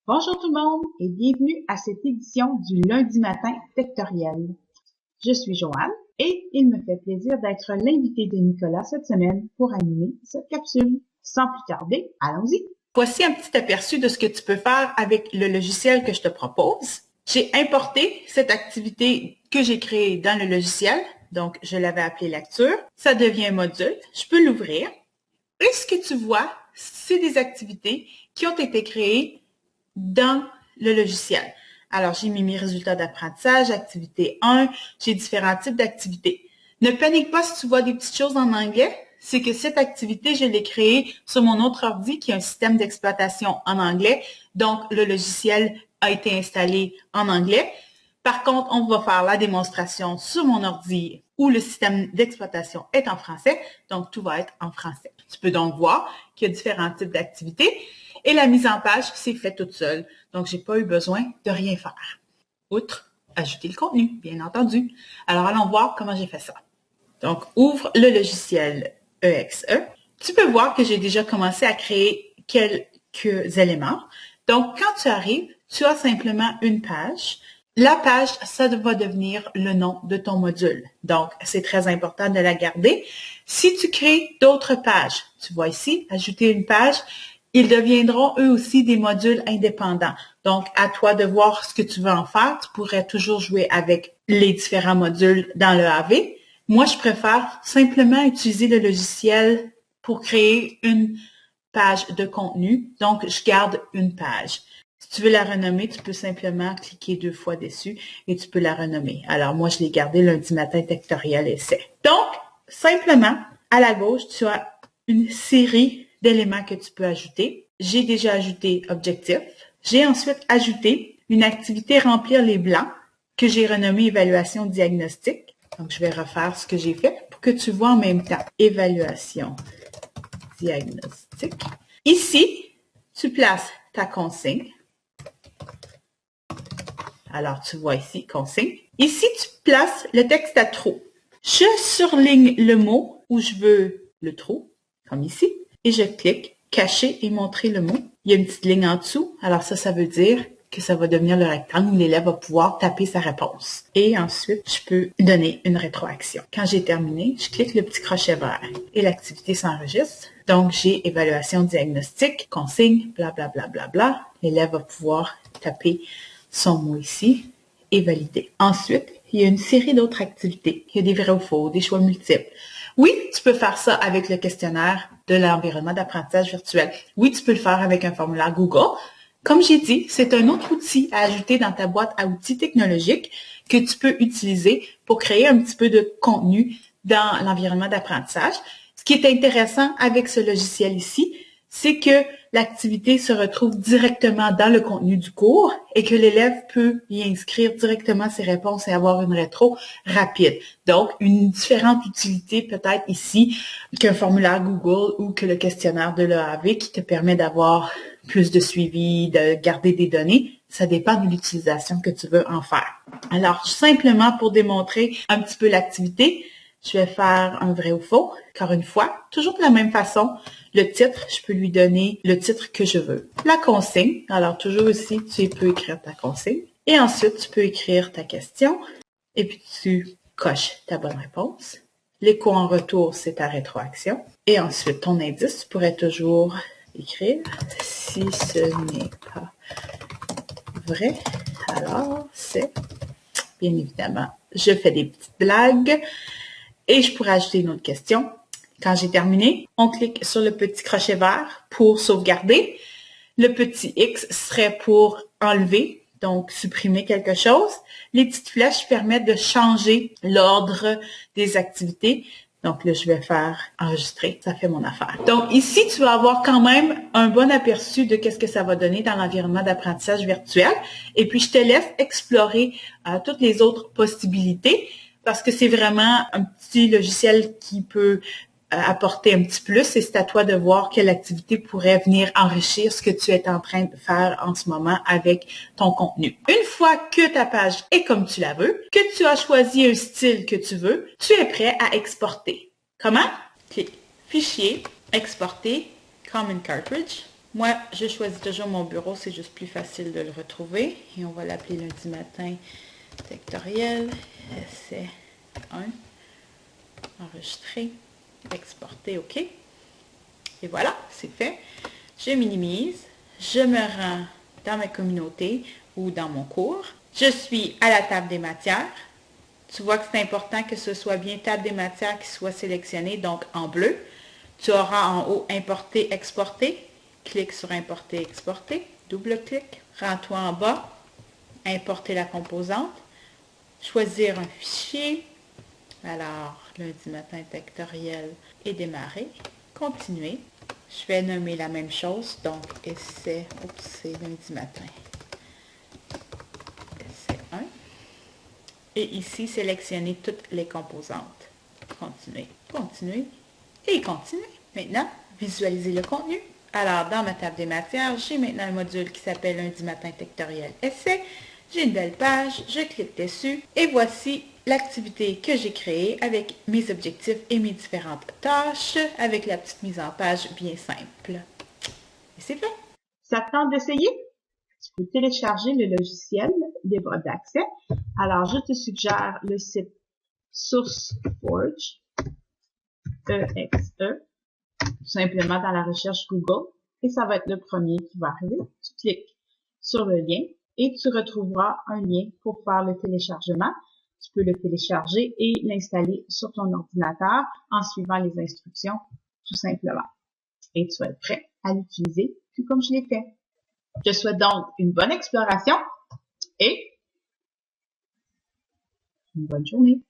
Bonjour tout le monde et bienvenue à cette édition du lundi matin Tectoriel. Je suis Joanne et il me fait plaisir d'être l'invité de Nicolas cette semaine pour animer cette capsule. Sans plus tarder, allons-y. Voici un petit aperçu de ce que tu peux faire avec le logiciel que je te propose. J'ai importé cette activité que j'ai créée dans le logiciel, donc je l'avais appelée lecture. Ça devient un module, je peux l'ouvrir. Et ce que tu vois, c'est des activités qui ont été créées dans le logiciel. Alors, j'ai mis mes résultats d'apprentissage, activité 1, j'ai différents types d'activités. Ne panique pas si tu vois des petites choses en anglais, c'est que cette activité, je l'ai créée sur mon autre ordi qui a un système d'exploitation en anglais. Donc, le logiciel a été installé en anglais. Par contre, on va faire la démonstration sur mon ordi où le système d'exploitation est en français. Donc, tout va être en français. Tu peux donc voir qu'il y a différents types d'activités. Et la mise en page s'est faite toute seule. Donc, j'ai pas eu besoin de rien faire. Outre ajouter le contenu, bien entendu. Alors, allons voir comment j'ai fait ça. Donc, ouvre le logiciel EXE. Tu peux voir que j'ai déjà commencé à créer quelques éléments. Donc, quand tu arrives, tu as simplement une page. La page, ça va devenir le nom de ton module. Donc, c'est très important de la garder. Si tu crées d'autres pages, tu vois ici, ajouter une page, ils deviendront eux aussi des modules indépendants. Donc, à toi de voir ce que tu veux en faire. Tu pourrais toujours jouer avec les différents modules dans le AV. Moi, je préfère simplement utiliser le logiciel pour créer une page de contenu. Donc, je garde une page. Si tu veux la renommer, tu peux simplement cliquer 2 fois dessus et tu peux la renommer. Alors, moi, je l'ai gardé lundi matin Tectoriel essai. Donc, simplement, à la gauche, tu as une série d'éléments que tu peux ajouter. J'ai déjà ajouté objectif. J'ai ensuite ajouté une activité remplir les blancs que j'ai renommée évaluation diagnostique. Donc, je vais refaire ce que j'ai fait pour que tu vois en même temps. Évaluation diagnostique. Ici, tu places ta consigne. Alors, tu vois ici, consigne. Ici, tu places le texte à trop. Je surligne le mot où je veux le trou, comme ici, et je clique cacher et montrer le mot. Il y a une petite ligne en dessous. Alors ça veut dire que ça va devenir le rectangle où l'élève va pouvoir taper sa réponse. Et ensuite, je peux donner une rétroaction. Quand j'ai terminé, je clique le petit crochet vert et l'activité s'enregistre. Donc, j'ai évaluation diagnostique, consigne, blablabla. Bla, bla, bla, bla. L'élève va pouvoir taper son mot ici et valider. Ensuite, il y a une série d'autres activités. Il y a des vrais ou faux, des choix multiples. Oui, tu peux faire ça avec le questionnaire de l'environnement d'apprentissage virtuel. Oui, tu peux le faire avec un formulaire Google. Comme j'ai dit, c'est un autre outil à ajouter dans ta boîte à outils technologiques que tu peux utiliser pour créer un petit peu de contenu dans l'environnement d'apprentissage. Ce qui est intéressant avec ce logiciel ici, c'est que l'activité se retrouve directement dans le contenu du cours et que l'élève peut y inscrire directement ses réponses et avoir une rétro rapide. Donc, une différente utilité peut-être ici qu'un formulaire Google ou que le questionnaire de l'EAV qui te permet d'avoir plus de suivi, de garder des données. Ça dépend de l'utilisation que tu veux en faire. Alors, simplement pour démontrer un petit peu l'activité, je vais faire un vrai ou faux, encore une fois, toujours de la même façon. Le titre, je peux lui donner le titre que je veux. La consigne, alors toujours ici, tu peux écrire ta consigne. Et ensuite, tu peux écrire ta question. Et puis, tu coches ta bonne réponse. L'écho en retour, c'est ta rétroaction. Et ensuite, ton indice, tu pourrais toujours écrire si ce n'est pas vrai, alors c'est bien évidemment, je fais des petites blagues et je pourrais ajouter une autre question. Quand j'ai terminé, on clique sur le petit crochet vert pour sauvegarder. Le petit X serait pour enlever, donc supprimer quelque chose. Les petites flèches permettent de changer l'ordre des activités. Donc là, je vais faire enregistrer. Ça fait mon affaire. Donc ici, tu vas avoir quand même un bon aperçu de qu'est-ce que ça va donner dans l'environnement d'apprentissage virtuel. Et puis, je te laisse explorer toutes les autres possibilités parce que c'est vraiment un petit logiciel qui peut apporter un petit plus et c'est à toi de voir quelle activité pourrait venir enrichir ce que tu es en train de faire en ce moment avec ton contenu. Une fois que ta page est comme tu la veux, que tu as choisi un style que tu veux, tu es prêt à exporter. Comment? Clique Fichier, Exporter, Common Cartridge. Moi, je choisis toujours mon bureau, c'est juste plus facile de le retrouver. Et on va l'appeler lundi matin vectoriel, essai 1, enregistrer, exporter, OK. Et voilà, c'est fait. Je minimise, je me rends dans ma communauté ou dans mon cours. Je suis à la table des matières. Tu vois que c'est important que ce soit bien table des matières qui soit sélectionnée, donc en bleu. Tu auras en haut importer, exporter. Clique sur importer, exporter. Double-clic. Rends-toi en bas. Importer la composante. Choisir un fichier. Alors, lundi matin vectoriel et démarrer. Continuer. Je vais nommer la même chose, donc essai, c'est lundi matin. Essai 1. Et ici, sélectionner toutes les composantes. Continuer, continuer et continuer. Maintenant, visualiser le contenu. Alors, dans ma table des matières, j'ai maintenant un module qui s'appelle lundi matin vectoriel essai. J'ai une belle page, je clique dessus et voici l'activité que j'ai créée avec mes objectifs et mes différentes tâches avec la petite mise en page bien simple. Et c'est fait. Ça te tente d'essayer? Tu peux télécharger le logiciel libre d'accès. Alors, je te suggère le site SourceForge, E-X-E, tout simplement dans la recherche Google, et ça va être le premier qui va arriver. Tu cliques sur le lien et tu retrouveras un lien pour faire le téléchargement. Tu peux le télécharger et l'installer sur ton ordinateur en suivant les instructions, tout simplement. Et tu vas être prêt à l'utiliser, tout comme je l'ai fait. Je te souhaite donc une bonne exploration et une bonne journée.